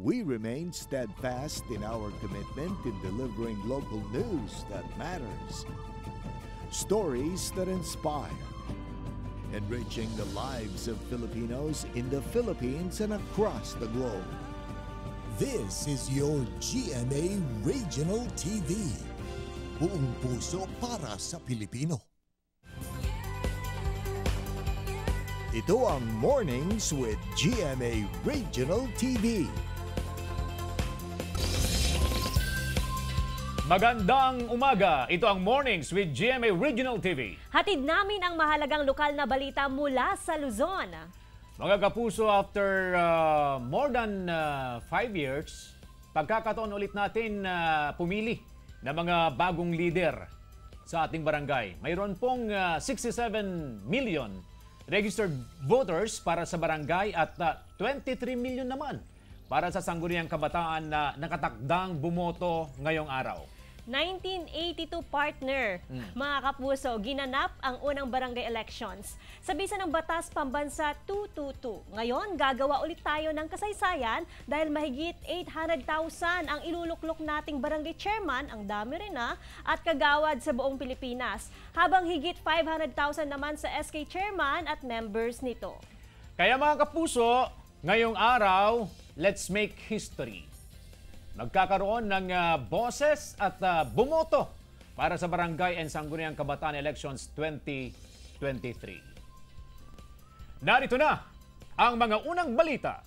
We remain steadfast in our commitment in delivering local news that matters. Stories that inspire. Enriching the lives of Filipinos in the Philippines and across the globe. This is your GMA Regional TV. Buong puso para sa Pilipino. Ito ang Mornings with GMA Regional TV. Magandang umaga. Ito ang Mornings with GMA Regional TV. Hatid namin ang mahalagang lokal na balita mula sa Luzon. Mga kapuso, after more than 5 years, pagkakataon ulit natin pumili ng mga bagong leader sa ating barangay. Mayroon pong 67 million registered voters para sa barangay at 23 million naman para sa sangguniang kabataan na nakatakdang bumoto ngayong araw. 1982 partner, mga kapuso, ginanap ang unang barangay elections sa bisa ng Batas Pambansa 222. Ngayon, gagawa ulit tayo ng kasaysayan dahil mahigit 800,000 ang iluluklok nating barangay chairman, ang dami rin at kagawad sa buong Pilipinas, habang higit 500,000 naman sa SK chairman at members nito. Kaya mga kapuso, ngayong araw, let's make history. Magkakaroon ng boses at bumoto para sa Barangay and Sangguniang Kabataan Elections 2023. Narito na ang mga unang balita.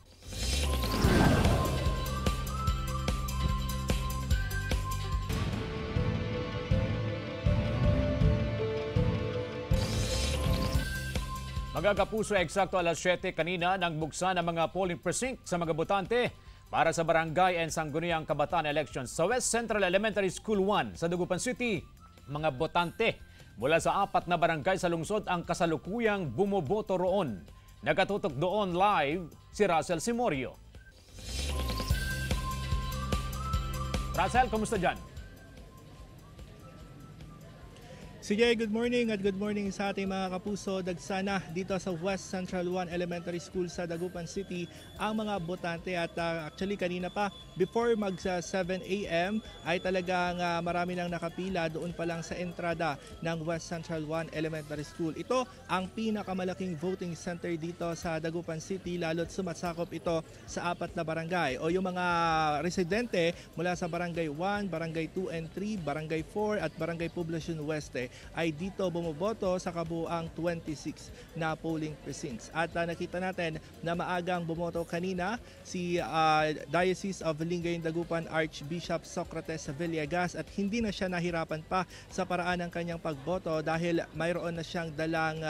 Mga kapuso, eksakto alas 7 kanina nang buksan ang mga polling precinct sa mga botante para sa Barangay and Sangguniang Kabataan Elections sa West Central Elementary School 1 sa Dagupan City. Mga botante mula sa 4 na barangay sa lungsod ang kasalukuyang bumoboto roon. Nakatutok doon live si Russell Simorio. Russell, kumusta dyan? Sige, good morning at good morning sa ating mga kapuso. Dagsana dito sa West Central 1 Elementary School sa Dagupan City ang mga botante at actually kanina pa before mag 7 a.m. ay talagang marami nang nakapila doon pa lang sa entrada ng West Central 1 Elementary School. Ito ang pinakamalaking voting center dito sa Dagupan City, lalo't sumasakop ito sa 4 na barangay o yung mga residente mula sa Barangay 1, Barangay 2 and 3, Barangay 4 at Barangay Poblacion Oeste ay dito bumoboto sa kabuuang 26 na polling precincts. At nakita natin na maagang bumoto kanina si Diocese of Lingayen Dagupan Archbishop Socrates Villegas at hindi na siya nahirapan pa sa paraan ng kanyang pagboto dahil mayroon na siyang dalang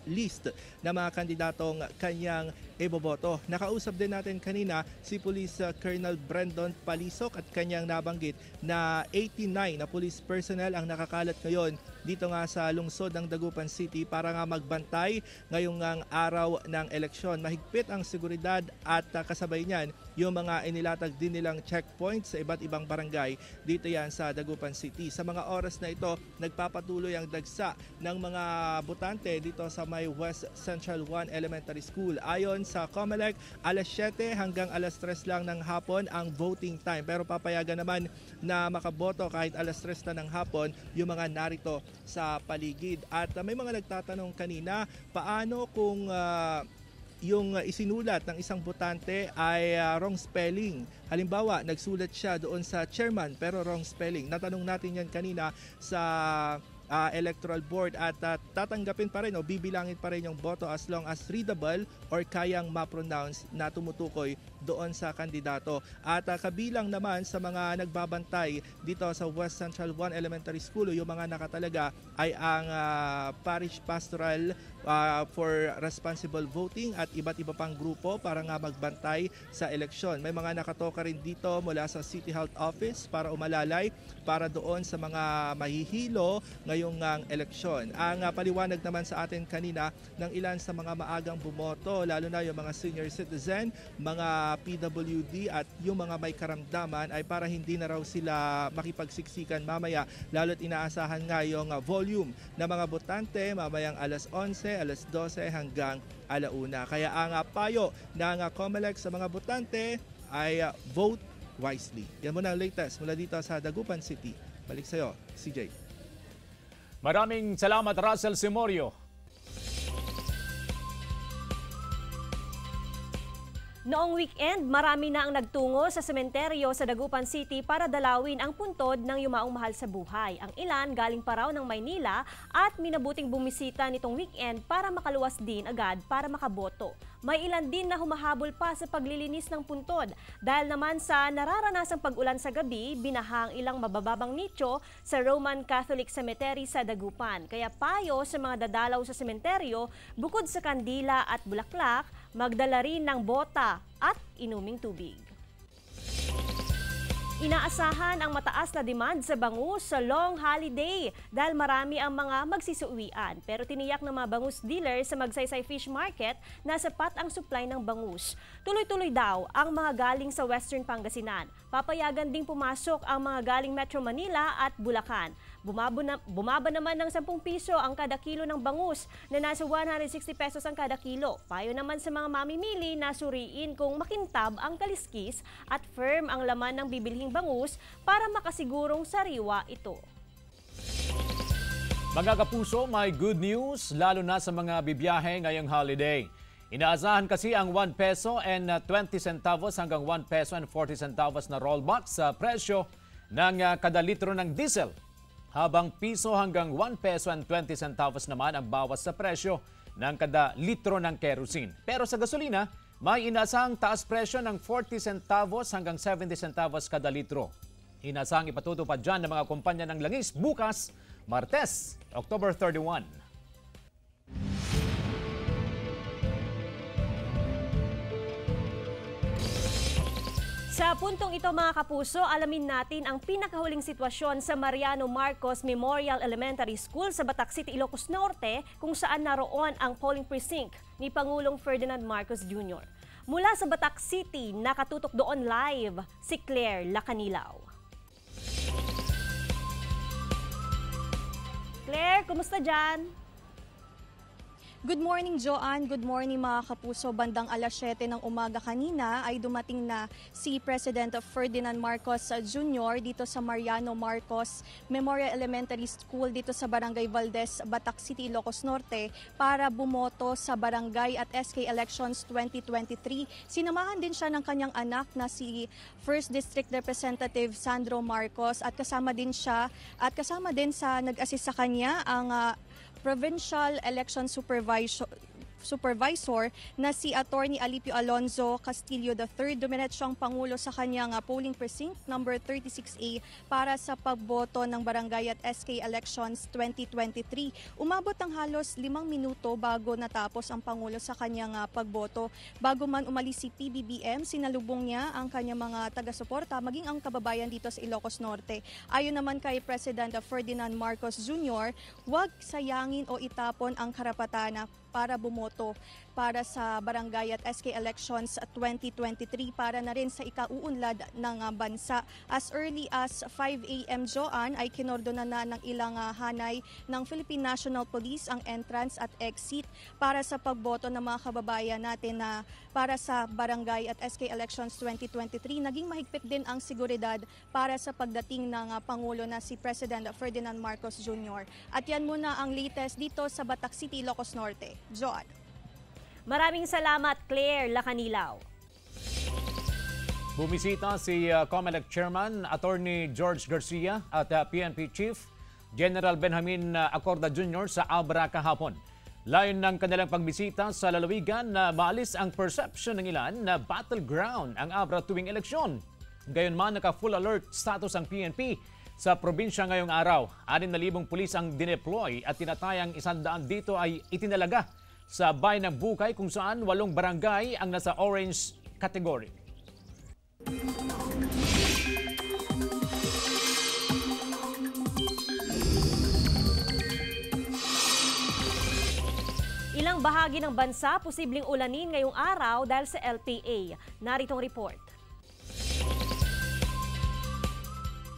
list na mga kandidatong kanyang iboboto. Nakausap din natin kanina si Police Colonel Brandon Palisok at kanyang nabanggit na 89 na police personnel ang nakakalat ngayon dito nga sa lungsod ng Dagupan City para nga magbantay ngayong araw ng eleksyon. Mahigpit ang seguridad at kasabay niyan yung mga inilatag din nilang checkpoints sa iba't ibang barangay dito yan sa Dagupan City. Sa mga oras na ito, nagpapatuloy ang dagsa ng mga botante dito sa may West Central 1 Elementary School. Ayon sa COMELEC, alas 7 hanggang alas 3 lang ng hapon ang voting time. Pero papayagan naman na makaboto kahit alas 3 na ng hapon yung mga narito sa paligid. At may mga nagtatanong kanina, paano kung yung isinulat ng isang botante ay wrong spelling? Halimbawa, nagsulat siya doon sa chairman pero wrong spelling. Natanong natin yan kanina sa electoral board at tatanggapin pa rin o bibilangin pa rin yung boto as long as readable or kayang ma-pronounce na tumutukoy doon sa kandidato. At kabilang naman sa mga nagbabantay dito sa West Central 1 Elementary School, yung mga nakatalaga ay ang Parish Pastoral for Responsible Voting at iba't iba pang grupo para nga magbantay sa eleksyon. May mga nakatoka rin dito mula sa City Health Office para umalalay para doon sa mga mahihilo ngayong eleksyon. Ang paliwanag naman sa atin kanina ng ilan sa mga maagang bumoto, lalo na yung mga senior citizen, mga PWD at yung mga may karamdaman ay para hindi na raw sila makipagsiksikan mamaya, lalo't inaasahan nga yung volume ng mga botante mamayang alas 11 alas 12 hanggang alauna. Kaya ang payo ng COMELEC sa mga botante ay vote wisely. Yan muna ang latest mula dito sa Dagupan City. Balik sa iyo, CJ. Maraming salamat, Russell Simorio. Noong weekend, marami na ang nagtungo sa sementeryo sa Dagupan City para dalawin ang puntod ng yumaong mahal sa buhay. Ang ilan galing pa raw ng Maynila at minabuting bumisita nitong weekend para makaluwas din agad para makaboto. May ilan din na humahabol pa sa paglilinis ng puntod dahil naman sa nararanasang pag-ulan sa gabi, binahang ilang mabababang nicho sa Roman Catholic Cemetery sa Dagupan. Kaya payo sa mga dadalaw sa sementeryo, bukod sa kandila at bulaklak, magdala rin ng bota at inuming tubig. Inaasahan ang mataas na demand sa bangus sa long holiday dahil marami ang mga magsisuwian. Pero tiniyak ng mga bangus dealer sa Magsaysay Fish Market na sapat ang supply ng bangus. Tuloy-tuloy daw ang mga galing sa Western Pangasinan. Papayagan ding pumasok ang mga galing Metro Manila at Bulacan. Bumaba naman ng 10 piso ang kada kilo ng bangus na nasa 160 pesos ang kada kilo. Payo naman sa mga mamimili na suriin kung makintab ang kaliskis at firm ang laman ng bibilhing bangus para makasigurong sariwa ito. Mga kapuso, may good news lalo na sa mga bibiyahe ngayong holiday. Inaasahan kasi ang 1 peso and 20 centavos hanggang 1 peso and 40 centavos na rollback sa presyo ng kada litro ng diesel. Habang piso hanggang 1 peso and 20 centavos naman ang bawas sa presyo ng kada litro ng kerosene. Pero sa gasolina, may inaasahang taas presyo ng 40 centavos hanggang 70 centavos kada litro. Inaasahang ipatutupad dyan ng mga kumpanya ng langis bukas, Martes, October 31. Sa puntong ito mga kapuso, alamin natin ang pinakahuling sitwasyon sa Mariano Marcos Memorial Elementary School sa Batac City, Ilocos Norte kung saan naroon ang polling precinct ni Pangulong Ferdinand Marcos Jr. Mula sa Batac City, nakatutok doon live si Claire Lacanilaw. Claire, kumusta dyan? Good morning, Joanne. Good morning, mga kapuso. Bandang alas 7 ng umaga kanina ay dumating na si President Ferdinand Marcos Jr. dito sa Mariano Marcos Memorial Elementary School dito sa Barangay Valdez, Batac City, Ilocos Norte para bumoto sa barangay at SK Elections 2023. Sinamahan din siya ng kanyang anak na si First District Representative Sandro Marcos at kasama din sa nag-assist sa kanya ang Provincial Election Supervisor na si Attorney Alipio Alonzo Castillo III. Dumiretso siyang Pangulo sa kanyang polling precinct number 36A para sa pagboto ng barangay at SK Elections 2023. Umabot ang halos 5 minuto bago natapos ang Pangulo sa kanyang pagboto. Bago man umalis si PBBM, sinalubong niya ang kanyang mga taga-suporta maging ang kababayan dito sa Ilocos Norte. Ayon naman kay President Ferdinand Marcos Jr., huwag sayangin o itapon ang karapatan para bumoto para sa barangay at SK Elections 2023 para na rin sa ikauunlad ng bansa. As early as 5 a.m. Joanne ay kinordona na ng ilang hanay ng Philippine National Police ang entrance at exit para sa pagboto ng mga kababayan natin na para sa barangay at SK Elections 2023. Naging mahigpit din ang seguridad para sa pagdating ng Pangulo na si President Ferdinand Marcos Jr. At yan muna ang latest dito sa Batac City, Ilocos Norte. Joanne. Maraming salamat, Claire Lacanilaw. Bumisita si COMELEC Chairman Attorney George Garcia at PNP Chief General Benjamin Acorda Jr. sa Abra kahapon. Layon ng kanilang pagbisita sa lalawigan na maalis ang perception ng ilan na battleground ang Abra tuwing eleksyon. Gayunman, naka-full alert status ang PNP sa probinsya ngayong araw. 6,000 pulis ang dineploy at tinatayang 100 dito ay itinalaga sa bayan ng Bukay kung saan 8 barangay ang nasa orange category. Ilang bahagi ng bansa posibleng ulanin ngayong araw dahil sa LPA. Naritong report.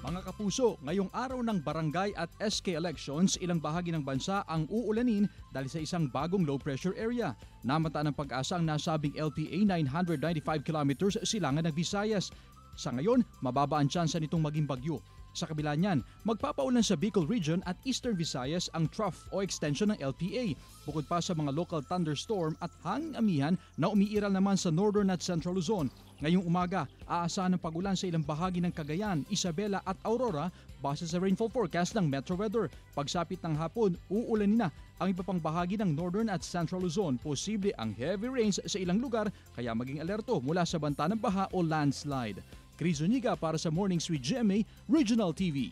Mga kapuso, ngayong araw ng barangay at SK elections, ilang bahagi ng bansa ang uulanin dahil sa isang bagong low pressure area. Namata ng Pag-asa ang nasabing LPA 995 kilometers silangan ng Visayas. Sa ngayon, mababa ang tsansa nitong maging bagyo. Sa kabila niyan, magpapaulan sa Bicol Region at Eastern Visayas ang trough o extension ng LPA, bukod pa sa mga local thunderstorm at hanging amihan na umiiral naman sa Northern at Central Luzon. Ngayong umaga, aasahan ng pag-ulan sa ilang bahagi ng Cagayan, Isabela at Aurora base sa rainfall forecast ng Metro Weather. Pagsapit ng hapon, uulanin na ang iba pang bahagi ng Northern at Central Luzon. Posible ang heavy rains sa ilang lugar, kaya maging alerto mula sa banta ng baha o landslide. Chris Zuniga para sa Mornings with GMA Regional TV.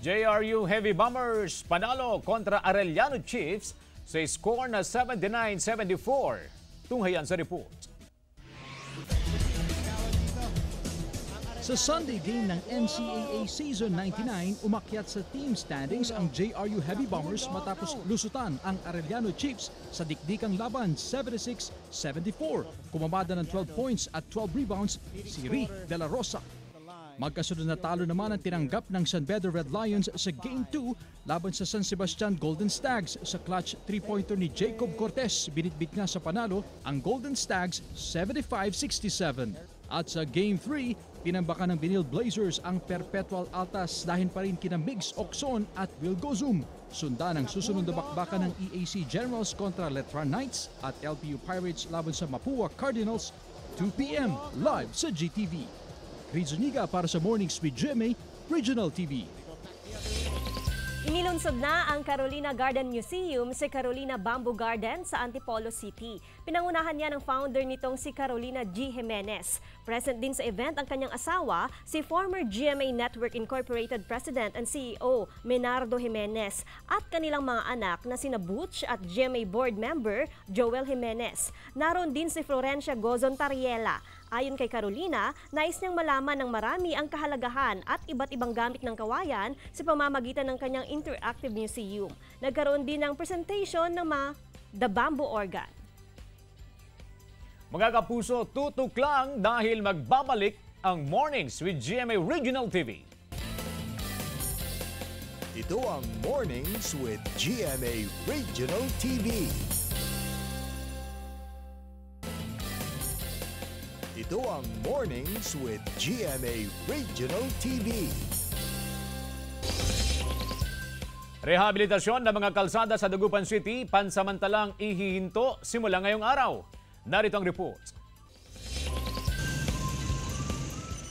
JRU Heavy Bombers panalo kontra Arellano Chiefs sa score na 79-74. Tunghayan sa report. Sa Sunday game ng NCAA Season 99, umakyat sa team standings ang JRU Heavy Bombers matapos lusutan ang Arellano Chiefs sa dikdikang laban 76-74. Kumamada ng 12 points at 12 rebounds si Ri De La Rosa. Magkasunod na talo naman ang tinanggap ng San Pedro Red Lions sa Game 2 laban sa San Sebastian Golden Stags. Sa clutch 3-pointer ni Jacob Cortez, binitbit nga sa panalo ang Golden Stags 75-67. At sa Game 3, pinambakan ng Benil Blazers ang Perpetual Altas dahil pa rin kina Migs Oxon at Will Gozum. Sundan ang susunod na bakbakan ng EAC Generals kontra Letran Knights at LPU Pirates laban sa Mapua Cardinals 2 p.m. live sa GTV. Chris Zuniga para sa Mornings with GMA Regional TV. Inilunsod na ang Carolina Garden Museum sa Carolina Bamboo Garden sa Antipolo City. Pinangunahan niya ng founder nitong si Carolina G. Jimenez. Present din sa event ang kanyang asawa, si former GMA Network Incorporated President and CEO Menardo Jimenez at kanilang mga anak na sina Butch at GMA Board Member Joel Jimenez. Naroon din si Florencia Gozon Tariela. Ayon kay Carolina, nais niyang malaman ng marami ang kahalagahan at iba't ibang gamit ng kawayan sa pamamagitan ng kanyang interactive museum. Nagkaroon din ng presentation ng The Bamboo Organ. Mga kapuso, tutok lang dahil magbabalik ang Mornings with GMA Regional TV. Ito ang Mornings with GMA Regional TV. Ito ang Mornings with GMA Regional TV. Rehabilitasyon ng mga kalsada sa Dagupan City pansamantalang ihihinto simula ngayong araw. Narito ang report.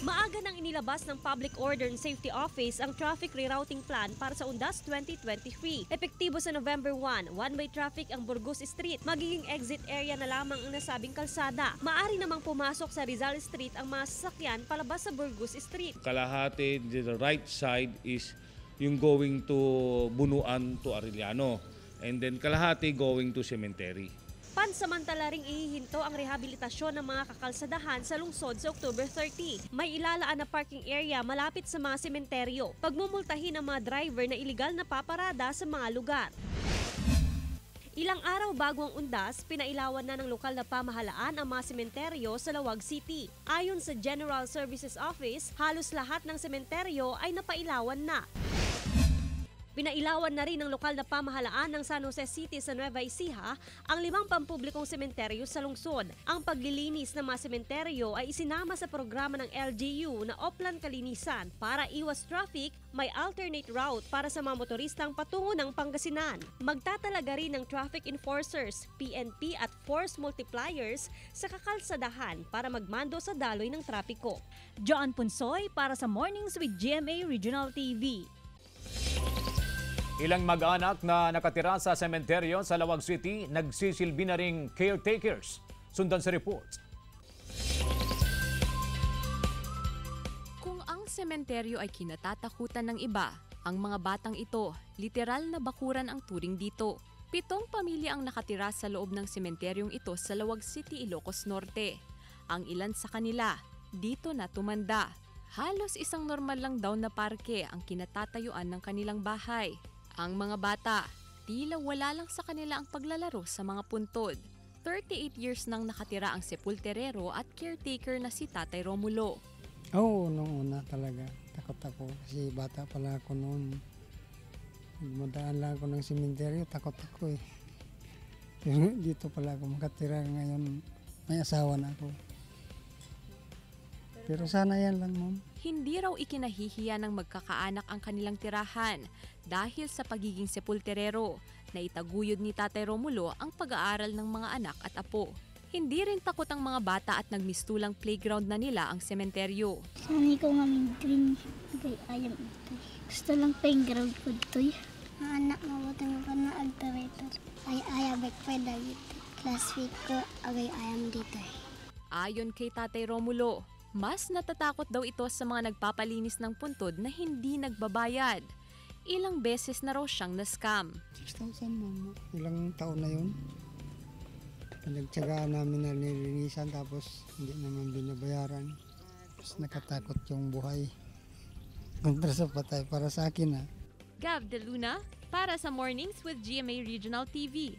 Maaga nang inilabas ng Public Order and Safety Office ang traffic rerouting plan para sa Undas 2023. Epektibo sa November 1, one-way traffic ang Burgos Street. Magiging exit area na lamang ang nasabing kalsada. Maari namang pumasok sa Rizal Street ang mga sasakyan palabas sa Burgos Street. Kalahati, the right side is yung going to Bunuan to Arellano. And then kalahati going to Cemetery. Pansamantala ring ihihinto ang rehabilitasyon ng mga kakalsadahan sa lungsod sa October 30. May ilalaan na parking area malapit sa mga sementeryo. Pagmumultahin ang mga driver na iligal na paparada sa mga lugar. Ilang araw bago ang undas, pinailawan na ng lokal na pamahalaan ang mga sementeryo sa Lawag City. Ayon sa General Services Office, halos lahat ng sementeryo ay napailawan na. Pinailawan na rin ng lokal na pamahalaan ng San Jose City sa Nueva Ecija ang 5 pampublikong sementeryo sa lungsod. Ang paglilinis ng mga sementeryo ay isinama sa programa ng LGU na Oplan Kalinisan. Para iwas traffic, may alternate route para sa mga motoristang patungo ng Pangasinan. Magtatalaga rin ng traffic enforcers, PNP at force multipliers sa kakalsadahan para magmando sa daloy ng trapiko. John Punsoy para sa Mornings with GMA Regional TV. Ilang mag-anak na nakatira sa sementeryo sa Lawag City nagsisilbi na ring caretakers. Sundan sa report. Kung ang sementeryo ay kinatatakutan ng iba, ang mga batang ito, literal na bakuran ang turing dito. 7 pamilya ang nakatira sa loob ng sementeryong ito sa Lawag City, Ilocos Norte. Ang ilan sa kanila, dito na tumanda. Halos isang normal lang daw na parke ang kinatatayuan ng kanilang bahay. Ang mga bata, tila wala lang sa kanila ang paglalaro sa mga puntod. 38 years nang nakatira ang sepulterero at caretaker na si Tatay Romulo. Oo, noong una talaga. Takot ako kasi bata pala ako noon. Madaan lang ako ng sementeryo, takot ako eh. Pero dito pala ako makatira ngayon, may asawa na ako. Pero sana yan lang, ma'am. Hindi raw ikinahihiya ng magkakaanak ang kanilang tirahan dahil sa pagiging sepulterero na itaguyod ni Tatay Romulo ang pag-aaral ng mga anak at apo. Hindi rin takot ang mga bata at nagmistulang playground na nila ang sementeryo. Sanay ko nga may dream kay ayam ito. Gusto lang playground ko ito. Mga anak mabuti mo ka na agtarator. Ay ayabek pa dahil last week ko agay ayam dito. Ayon kay Tatay Romulo, mas natatakot daw ito sa mga nagpapalinis ng puntod na hindi nagbabayad. Ilang beses na raw siyang na-scam. 6,000, ma'am. Ilang taon na yun. Nagtsagaan namin na nilinisan tapos hindi naman binabayaran. Tapos nakatakot yung buhay. Kontra sa patay para sa akin ha. Gav De Luna para sa Mornings with GMA Regional TV.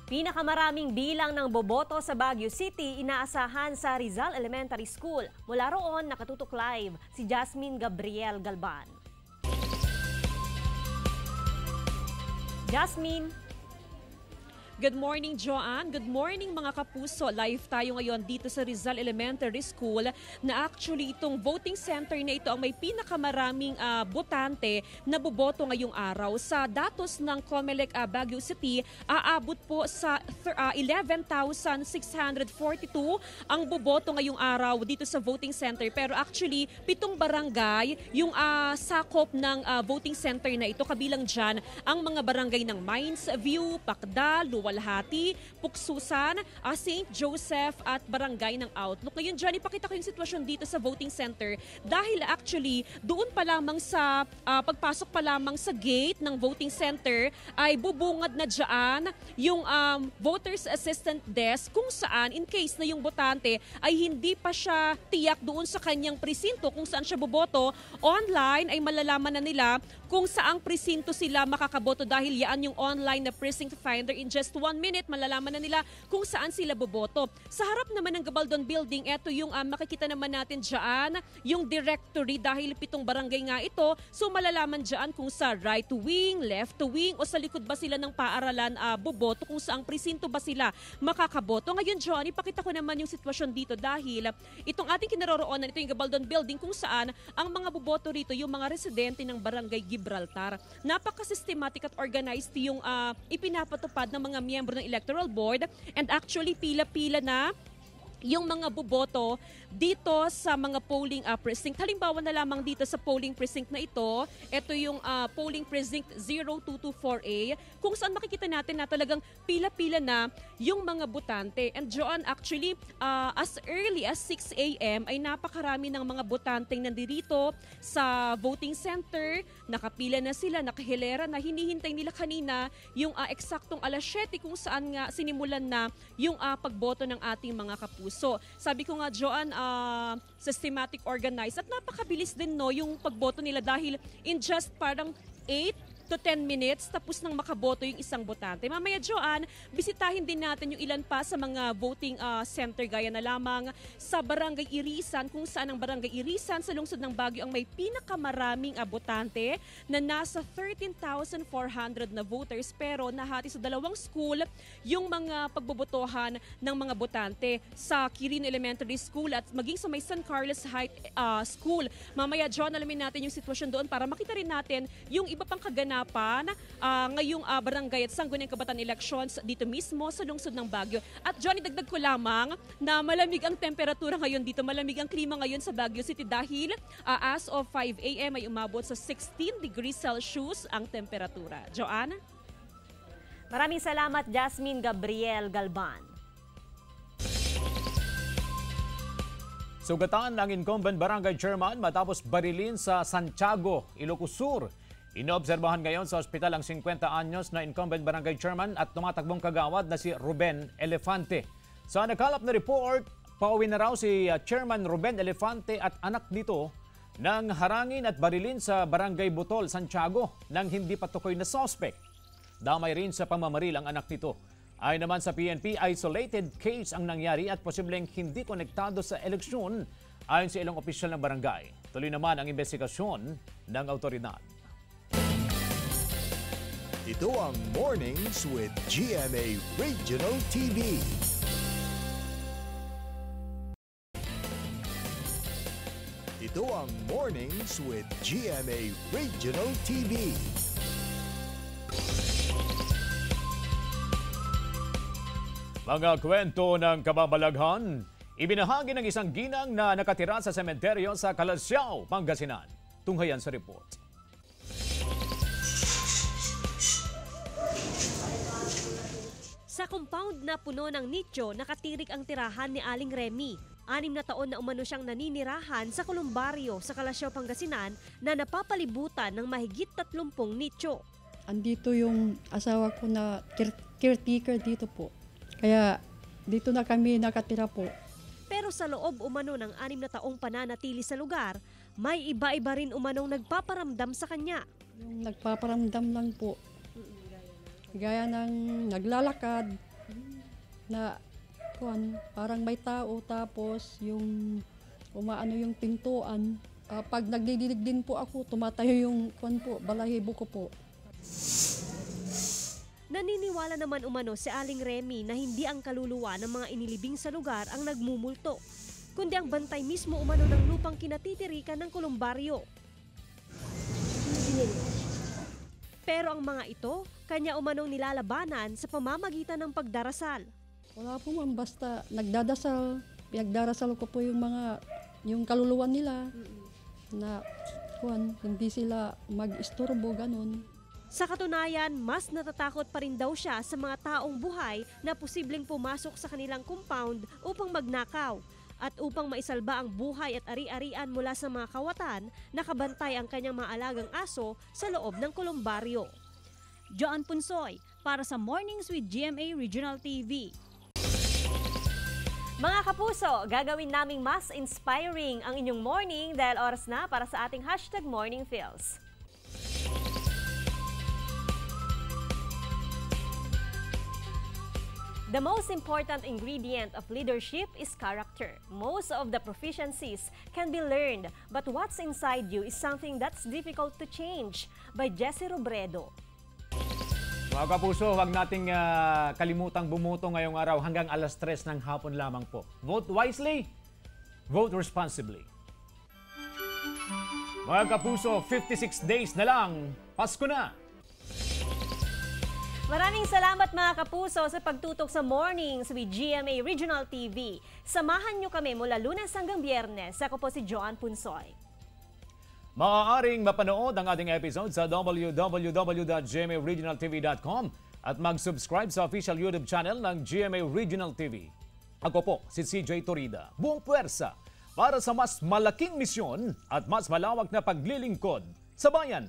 Pinakamaraming bilang ng boboto sa Baguio City inaasahan sa Rizal Elementary School. Mula roon, nakatutok live si Jasmine Gabriel Galban. Jasmine. Good morning, Joanne. Good morning, mga kapuso. Live tayo ngayon dito sa Rizal Elementary School na actually itong voting center na ito ang may pinakamaraming botante na boboto ngayong araw. Sa datos ng COMELEC Baguio City, aabot po sa 11,642 ang boboto ngayong araw dito sa voting center. Pero actually, 7 barangay yung sakop ng voting center na ito. Kabilang dyan ang mga barangay ng Mines View, Pacda, Luwalhati, Puksusan, St. Joseph at Barangay ng Outlook. Ngayon dyan, ipakita ko yung sitwasyon dito sa voting center dahil actually doon pa lamang sa pagpasok pa lamang sa gate ng voting center ay bubungad na dyan yung voters assistant desk kung saan in case na yung botante ay hindi pa siya tiyak doon sa kanyang presinto kung saan siya boboto, online ay malalaman na nila kung saang presinto sila makakaboto dahil yan yung online na precinct finder. In just 1 minute, malalaman na nila kung saan sila boboto. Sa harap naman ng Gabaldon Building, eto yung makikita naman natin dyan, yung directory dahil 7 barangay nga ito. So malalaman dyan kung sa right wing, left wing o sa likod ba sila ng paaralan boboto, kung saang presinto ba sila makakaboto. Ngayon, John, ipakita ko naman yung sitwasyon dito dahil itong ating kinaroroonan, ito yung Gabaldon Building kung saan ang mga boboto rito, yung mga residente ng barangay Gibraltar. Napaka-systematic at organized yung ipinapatupad ng mga miyembro ng Electoral Board and actually pila-pila na yung mga boboto dito sa mga polling precinct. Halimbawa na lamang dito sa polling precinct na ito yung polling precinct 0224A kung saan makikita natin na talagang pila-pila na yung mga botante. And Joan, actually, as early as 6 a.m. ay napakarami ng mga botanteng nandito sa voting center. Nakapila na sila, nakahilera na hinihintay nila kanina yung eksaktong alas 7 kung saan nga sinimulan na yung pagboto ng ating mga kapuso. So, sabi ko nga, Joan, systematic, organized at napakabilis din no yung pagboto nila dahil in just parang 8 to 10 minutes tapos nang makaboto yung isang botante. Mamaya, Joan, bisitahin din natin yung ilan pa sa mga voting center gaya na lamang sa Barangay Irisan kung saan ang Barangay Irisan sa lungsod ng Baguio ang may pinakamaraming botante na nasa 13,400 na voters pero nahati sa 2 school yung mga pagbobotohan ng mga botante sa Quirino Elementary School at maging sa may San Carlos High School. Mamaya, John, alamin natin yung sitwasyon doon para makita rin natin yung iba pang kaganapan ngayong barangay at Sangguniang Kabataan Elections dito mismo sa lungsod ng Baguio. At Johnny, dagdag ko lamang na malamig ang temperatura ngayon dito, malamig ang klima ngayon sa Baguio City dahil as of 5 a.m. ay umabot sa 16 degrees Celsius ang temperatura. Joanna? Maraming salamat, Jasmine Gabriel Galban. Sugatan ng incumbent barangay chairman matapos barilin sa Santiago, Ilocos Sur. Inoobserbahan ngayon sa ospital ang 50 anyos na incumbent barangay chairman at tumatakbong kagawad na si Ruben Elefante. Sa nakalap na report, pauwi na raw si Chairman Ruben Elefante at anak nito nang harangin at barilin sa Barangay Butol, Santiago ng hindi patukoy na suspect. Damay rin sa pamamaril ang anak nito. Ay naman sa PNP, isolated case ang nangyari at posibleng hindi konektado sa eleksyon ayon sa ilang opisyal ng barangay. Tuloy naman ang investigasyon ng autoridad. Ito ang Mornings with GMA Regional TV. Ito ang Mornings with GMA Regional TV. Mga kwento ng kababalaghan, ibinahagi ng isang ginang na nakatira sa sementeryo sa Calasiao, Pangasinan. Tunghayan sa report. Sa compound na puno ng nicho, nakatirik ang tirahan ni Aling Remy. 6 na taon na umano siyang naninirahan sa Columbario sa Calasiao, Pangasinan na napapalibutan ng mahigit 30 nicho. Andito yung asawa ko na caretaker dito po. Kaya dito na kami nakatira po. Pero sa loob umano ng 6 na taong pananatili sa lugar, may iba-iba rin umanong nagpaparamdam sa kanya. Yung nagpaparamdam lang po. Gaya ng naglalakad na parang may tao, tapos yung umaano yung pintuan. Pag nagdidilig din po ako, tumatayo yung balahibo ko po. Naniniwala naman umano si Aling Remy na hindi ang kaluluwa ng mga inilibing sa lugar ang nagmumulto, kundi ang bantay mismo umano ng lupang kinatitirikan ng Columbario. Pero ang mga ito, kanya umanong nilalabanan sa pamamagitan ng pagdarasal. Wala po man, basta nagdadasal, pinagdarasal ko po yung kaluluwa nila na hindi sila mag-istorbo, ganun. Sa katunayan, mas natatakot pa rin daw siya sa mga taong buhay na posibleng pumasok sa kanilang compound upang magnakaw at upang maisalba ang buhay at ari-arian mula sa mga kawatan, nakabantay ang kanyang mga alagang aso sa loob ng Columbario. Joan Punsoy para sa Mornings with GMA Regional TV. Mga kapuso, gagawin naming mas inspiring ang inyong morning dahil oras na para sa ating #MorningFeels. The most important ingredient of leadership is character. Most of the proficiencies can be learned, but what's inside you is something that's difficult to change. By Jessie Robredo. Mga kapuso, huwag nating kalimutang bumuto ngayong araw hanggang 3:00 ng hapon lamang po. Vote wisely, vote responsibly. Mga kapuso, 56 days na lang, Pasko na! Maraming salamat mga kapuso sa pagtutok sa Mornings with GMA Regional TV. Samahan nyo kami mula Lunes hanggang Biyernes. Ako po si Joan Punsoy. Maaaring mapanood ang ating episode sa www.gmaregionaltv.com at mag-subscribe sa official YouTube channel ng GMA Regional TV. Ako po si CJ Torida, buong puwersa para sa mas malaking misyon at mas malawak na paglilingkod sa bayan.